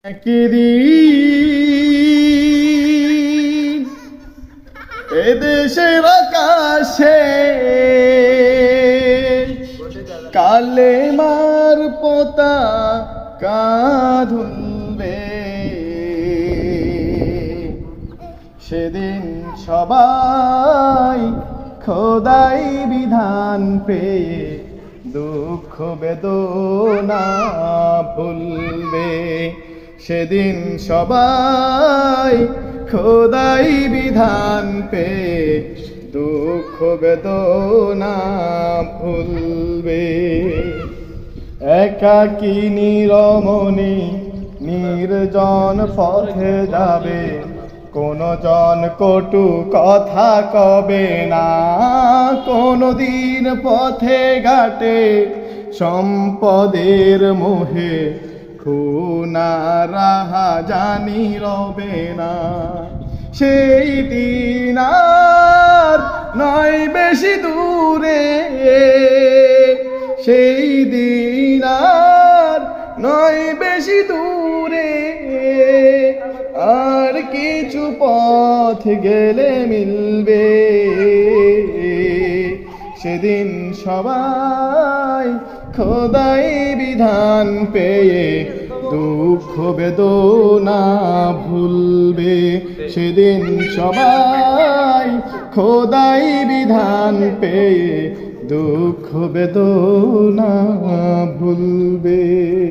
একদিন এদেশের আকাশে কালেমার পতাকা ধুলবে, সেদিন সবাই খোদাই বিধান পেয়ে দুঃখ বেদনা ভুলবে। সেদিন সবাই খোদাই বিধান পেয়ে দুঃখ বেদনা ভুলবে। একাকী নিরমণি নির্জন পথে যাবে, কোনো জন কটু কথা কবে না। কোনো দিন পথে ঘাটে সম্পদের মোহে খুনারাহা জানি রবে না। সেই দিন আর নয় বেশি দূরে, সেই দিন আর নয় বেশি দূরে। আর কিছু পথ গেলে মিলবে, সেদিন সবাই খোদাই বিধান পেয়ে দুঃখ বেদনা ভুলবে। সেদিন সবাই খোদাই বিধান পেয়ে দুঃখ বেদনা ভুলবে।